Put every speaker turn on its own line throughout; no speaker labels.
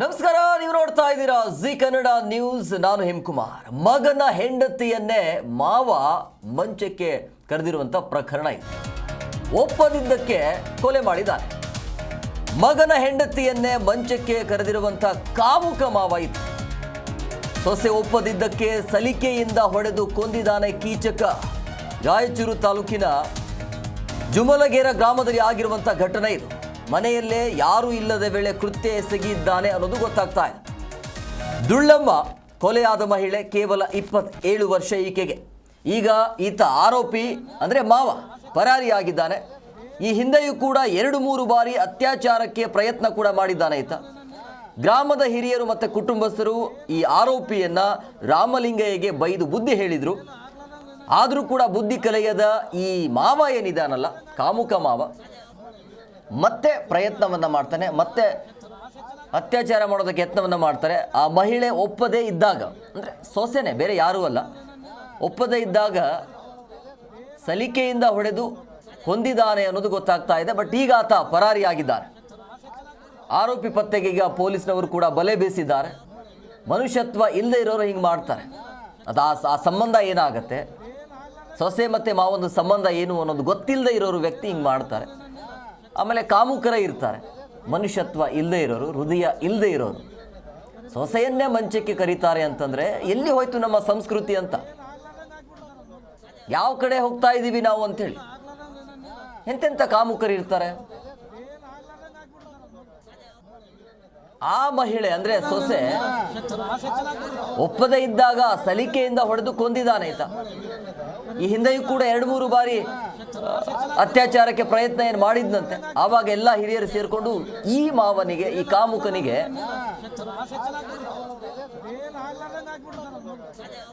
ನಮಸ್ಕಾರ, ನೀವು ನೋಡ್ತಾ ಇದ್ದೀರಾ ಜಿ ಕನ್ನಡ ನ್ಯೂಸ್. ನಾನು ಹೇಮಕುಮಾರ್. ಮಗನ ಹೆಂಡತಿಯನ್ನೇ ಮಾವ ಮಂಚಕ್ಕೆ ಕರೆದಿರುವಂತ ಪ್ರಕರಣ ಇದೆ. ಒಪ್ಪದಿದ್ದಕ್ಕೆ ಕೊಲೆ ಮಾಡಿದ್ದಾನೆ. ಮಗನ ಹೆಂಡತಿಯನ್ನೇ ಮಂಚಕ್ಕೆ ಕರೆದಿರುವಂತ ಕಾಮುಕ ಮಾವ ಇದು. ಸೊಸೆ ಒಪ್ಪದಿದ್ದಕ್ಕೆ ಸಲಿಕೆಯಿಂದ ಹೊಡೆದು ಕೊಂದಿದ್ದಾನೆ ಕೀಚಕ. ರಾಯಚೂರು ತಾಲೂಕಿನ ಜುಮಲಗೇರ ಗ್ರಾಮದಲ್ಲಿ ಆಗಿರುವಂತ ಘಟನೆ ಇದು. ಮನೆಯಲ್ಲೇ ಯಾರೂ ಇಲ್ಲದ ವೇಳೆ ಕೃತ್ಯ ಎಸಗಿದ್ದಾನೆ ಅನ್ನೋದು ಗೊತ್ತಾಗ್ತಾ ಇದೆ. ದುಳ್ಳಮ್ಮ ಕೊಲೆಯಾದ ಮಹಿಳೆ, ಕೇವಲ 27 ವರ್ಷ ಈಕೆಗೆ. ಈಗ ಈತ ಆರೋಪಿ ಅಂದರೆ ಮಾವ ಪರಾರಿಯಾಗಿದ್ದಾನೆ. ಈ ಹಿಂದೆಯೂ ಕೂಡ 2-3 ಬಾರಿ ಅತ್ಯಾಚಾರಕ್ಕೆ ಪ್ರಯತ್ನ ಕೂಡ ಮಾಡಿದ್ದಾನೆ ಈತ. ಗ್ರಾಮದ ಹಿರಿಯರು ಮತ್ತು ಕುಟುಂಬಸ್ಥರು ಈ ಆರೋಪಿಯನ್ನ ರಾಮಲಿಂಗಯ್ಯಗೆ ಬೈದು ಬುದ್ಧಿ ಹೇಳಿದರು. ಆದರೂ ಕೂಡ ಬುದ್ಧಿ ಕಲಿಯದ ಈ ಮಾವ ಏನಿದಾನಲ್ಲ, ಕಾಮುಕ ಮಾವ, ಮತ್ತೆ ಪ್ರಯತ್ನವನ್ನು ಮಾಡ್ತಾನೆ, ಮತ್ತೆ ಅತ್ಯಾಚಾರ ಮಾಡೋದಕ್ಕೆ ಯತ್ನವನ್ನು ಮಾಡ್ತಾರೆ. ಆ ಮಹಿಳೆ ಒಪ್ಪದೇ ಇದ್ದಾಗ, ಅಂದರೆ ಸೊಸೆನೇ, ಬೇರೆ ಯಾರೂ ಅಲ್ಲ, ಒಪ್ಪದೇ ಇದ್ದಾಗ ಸಲಿಕೆಯಿಂದ ಹೊಡೆದು ಕೊಂದಿದ್ದಾನೆ ಅನ್ನೋದು ಗೊತ್ತಾಗ್ತಾ ಇದೆ. ಬಟ್ ಈಗ ಆತ ಪರಾರಿಯಾಗಿದ್ದಾರೆ. ಆರೋಪಿ ಪತ್ತೆಗೆ ಈಗ ಪೊಲೀಸ್ನವರು ಕೂಡ ಬಲೆ ಬೀಸಿದ್ದಾರೆ. ಮನುಷ್ಯತ್ವ ಇಲ್ಲದೆ ಇರೋರು ಹಿಂಗೆ ಮಾಡ್ತಾರೆ. ಅದು ಆ ಸಂಬಂಧ ಏನಾಗುತ್ತೆ, ಸೊಸೆ ಮತ್ತು ಮಾವೊಂದು ಸಂಬಂಧ ಏನು ಅನ್ನೋದು ಗೊತ್ತಿಲ್ಲದೆ ಇರೋರು ವ್ಯಕ್ತಿ ಹಿಂಗೆ ಮಾಡ್ತಾರೆ. ಆಮೇಲೆ ಕಾಮುಕರ ಇರ್ತಾರೆ, ಮನುಷ್ಯತ್ವ ಇಲ್ಲದೆ ಇರೋರು, ಹೃದಯ ಇಲ್ಲದೆ ಇರೋರು. ಸೊಸೆಯನ್ನೇ ಮಂಚಕ್ಕೆ ಕರೀತಾರೆ ಅಂತಂದರೆ ಎಲ್ಲಿ ಹೋಯ್ತು ನಮ್ಮ ಸಂಸ್ಕೃತಿ ಅಂತ, ಯಾವ ಕಡೆ ಹೋಗ್ತಾ ಇದ್ದೀವಿ ನಾವು ಅಂಥೇಳಿ. ಎಂತೆಂಥ ಕಾಮುಕರು ಇರ್ತಾರೆ. ಆ ಮಹಿಳೆ ಅಂದರೆ ಸೊಸೆ ಒಪ್ಪದೇ ಇದ್ದಾಗ ಸಲಿಕೆಯಿಂದ ಹೊಡೆದು ಕೊಂದಿದ್ದಾನೆ ಈತ. ಈ ಹಿಂದೆಯೂ ಕೂಡ 2-3 ಬಾರಿ ಅತ್ಯಾಚಾರಕ್ಕೆ ಪ್ರಯತ್ನ ಏನು ಮಾಡಿದ್ನಂತೆ. ಆವಾಗ ಎಲ್ಲ ಹಿರಿಯರು ಸೇರಿಕೊಂಡು ಈ ಮಾವನಿಗೆ, ಈ ಕಾಮುಕನಿಗೆ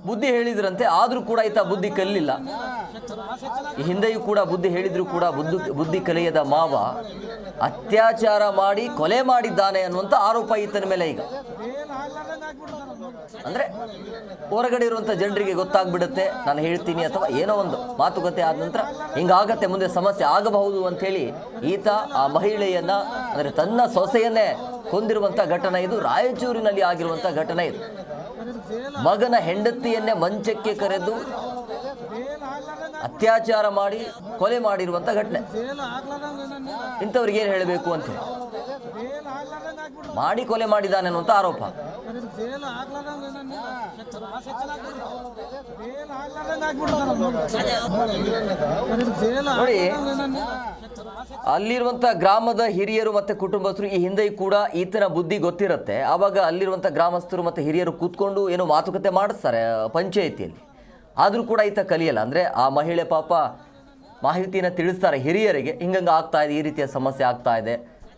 ಬುದ್ಧಿ ಹೇಳಿದ್ರಂತೆ. ಆದರೂ ಕೂಡ ಈತ ಬುದ್ಧಿ ಕಲಿಲಿಲ್ಲ. ಈ ಹಿಂದೆಯೂ ಕೂಡ ಬುದ್ಧಿ ಹೇಳಿದ್ರು ಕೂಡ ಬುದ್ಧಿ ಕಲಿಯದ ಮಾವ ಅತ್ಯಾಚಾರ ಮಾಡಿ ಕೊಲೆ ಮಾಡಿದ್ದಾನೆ ಅನ್ನುವಂಥ ಆರೋಪ ಈತನ ಮೇಲೆ ಈಗ. ಅಂದರೆ ಹೊರಗಡೆ ಇರುವಂಥ ಜನರಿಗೆ ಗೊತ್ತಾಗ್ಬಿಡುತ್ತೆ, ನಾನು ಹೇಳ್ತೀನಿ ಅಥವಾ ಏನೋ ಒಂದು ಮಾತುಕತೆ ಆದ ನಂತರ ಹಿಂಗಾಗತ್ತೆ, ಮುಂದೆ ಸಮಸ್ಯೆ ಆಗಬಹುದು ಅಂಥೇಳಿ ಈತ ಆ ಮಹಿಳೆಯನ್ನ, ಅಂದರೆ ತನ್ನ ಸೊಸೆಯನ್ನೇ ಕೊಂದಿರುವಂಥ ಘಟನೆ ಇದು. ರಾಯಚೂರಿನಲ್ಲಿ ಆಗಿರುವಂಥ ಘಟನೆ ಇದು. ಮಗನ ಹೆಂಡತಿಯನ್ನೇ ಮಂಚಕ್ಕೆ ಕರೆದು ಅತ್ಯಾಚಾರ ಮಾಡಿ ಕೊಲೆ ಮಾಡಿರುವಂಥ ಘಟನೆ. ಇಂಥವ್ರಿಗೆ ಏನು ಹೇಳಬೇಕು ಅಂತ ಮಾಡಿ ಕೊಲೆ ಮಾಡಿದ್ದಾನೆ ಅನ್ನುವಂಥ ಆರೋಪ. ನೋಡಿ, ಅಲ್ಲಿರುವಂಥ ಗ್ರಾಮದ ಹಿರಿಯರು ಮತ್ತು ಕುಟುಂಬಸ್ಥರು ಈ ಹಿಂದೆಯೂ ಕೂಡ ಈತನ ಬುದ್ಧಿ ಗೊತ್ತಿರುತ್ತೆ. ಆವಾಗ ಅಲ್ಲಿರುವಂಥ ಗ್ರಾಮಸ್ಥರು ಮತ್ತು ಹಿರಿಯರು ಕೂತ್ಕೊಂಡು ಏನೋ ಮಾತುಕತೆ ಮಾಡಿಸ್ತಾರೆ ಪಂಚಾಯಿತಿಯಲ್ಲಿ. ಆದರೂ ಕೂಡ ಈತ ಕಲಿಯಲ್ಲ. ಅಂದರೆ ಆ ಮಹಿಳೆ ಪಾಪ ಮಾಹಿತಿಯನ್ನು ತಿಳಿಸ್ತಾರೆ ಹಿರಿಯರಿಗೆ, ಹಿಂಗಂಗೆ ಆಗ್ತಾ ಇದೆ, ಈ ರೀತಿಯ ಸಮಸ್ಯೆ ಆಗ್ತಾ ಇದೆ,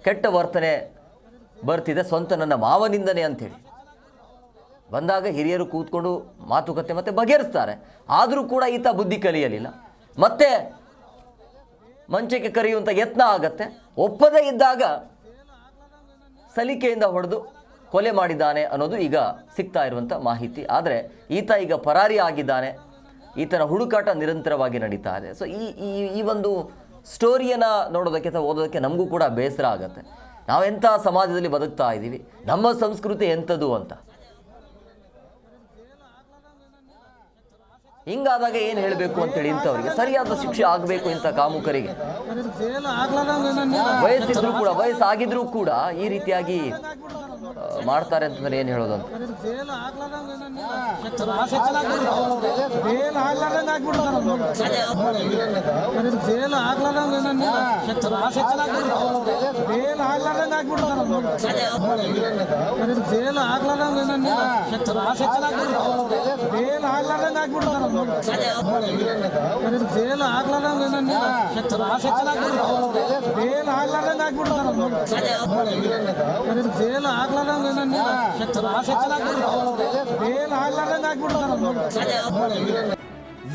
ಕೆಟ್ಟ ವರ್ತನೆ ಬರ್ತಿದೆ ಸ್ವಂತ ನನ್ನ ಮಾವನಿಂದನೇ ಅಂಥೇಳಿ. ಬಂದಾಗ ಹಿರಿಯರು ಕೂತ್ಕೊಂಡು ಮಾತುಕತೆ ಮತ್ತೆ ಬಗೆಹರಿಸ್ತಾರೆ. ಆದರೂ ಕೂಡ ಈತ ಬುದ್ಧಿ ಕಲಿಯಲಿಲ್ಲ. ಮತ್ತೆ ಮಂಚಕ್ಕೆ ಕರೆಯುವಂಥ ಯತ್ನ ಆಗತ್ತೆ. ಒಪ್ಪದೇ ಇದ್ದಾಗ ಸಲಿಕೆಯಿಂದ ಹೊಡೆದು ಕೊಲೆ ಮಾಡಿದ್ದಾನೆ ಅನ್ನೋದು ಈಗ ಸಿಗ್ತಾ ಇರುವಂಥ ಮಾಹಿತಿ. ಆದರೆ ಈತ ಈಗ ಪರಾರಿ ಆಗಿದ್ದಾನೆ. ಈತನ ಹುಡುಕಾಟ ನಿರಂತರವಾಗಿ ನಡೀತಾ ಇದೆ. ಸೊ ಈ ಒಂದು ಸ್ಟೋರಿಯನ್ನು ನೋಡೋದಕ್ಕೆ ಅಥವಾ ಓದೋದಕ್ಕೆ ನಮಗೂ ಕೂಡ ಬೇಸರ ಆಗುತ್ತೆ. ನಾವೆಂಥ ಸಮಾಜದಲ್ಲಿ ಬದುಕ್ತಾ ಇದ್ದೀವಿ, ನಮ್ಮ ಸಂಸ್ಕೃತಿ ಎಂಥದ್ದು ಅಂತ. ಹಿಂಗಾದಾಗ ಏನು ಹೇಳಬೇಕು ಅಂತೇಳಿ ಇಂಥವ್ರಿಗೆ ಸರಿಯಾದ ಶಿಕ್ಷೆ ಆಗಬೇಕು ಇಂಥ ಕಾಮುಕರಿಗೆ. ವಯಸ್ಸಿದ್ರೂ ಕೂಡ, ವಯಸ್ಸಾಗಿದ್ರೂ ಕೂಡ ಈ ರೀತಿಯಾಗಿ ಮಾಡ್ತಾರೆ ಅಂತಂದ್ರೆ ಏನು ಹೇಳೋದು ಅಂತ.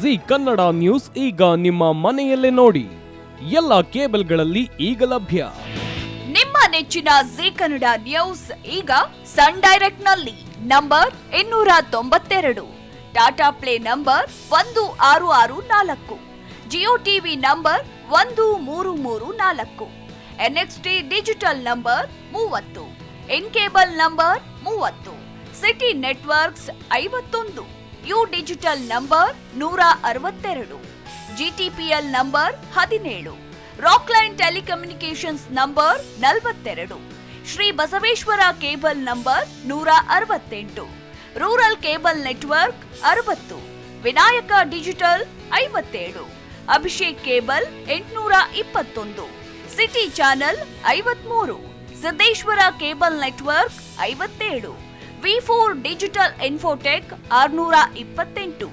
ಜಿ ಕನ್ನಡ ನ್ಯೂಸ್ ಈಗ ನಿಮ್ಮ ಮನೆಯಲ್ಲೇ ನೋಡಿ. ಎಲ್ಲ ಕೇಬಲ್ಗಳಲ್ಲಿ ಈಗ ಲಭ್ಯ.
ನಿಮ್ಮ ನೆಚ್ಚಿನ ಜಿ ಕನ್ನಡ ನ್ಯೂಸ್ ಈಗ ಸನ್ ಡೈರೆಕ್ಟ್ ನಲ್ಲಿ number 292, Tata play number 1664, Jio TV number 1334, NXT digital number 30, N cable number 30, city networks 51, U digital number 162, GTPL number 17, Rockline telecommunications number 42, Shri Basaveshwara cable number 168, rural cable network 60, Vinayaka digital 57, Abhishek cable 821, city channel 53, Siddeshwara cable network 57, ವಿ4 digital infotech 628,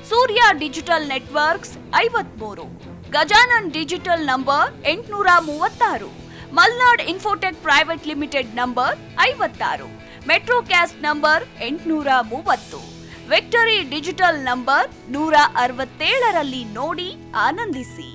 Surya digital networks 53, Gajanan digital number 836, Malnad infotech private limited number 56, Metrocast number 830, victory digital number 167ರಲ್ಲಿ ನೋಡಿ ಆನಂದಿಸಿ.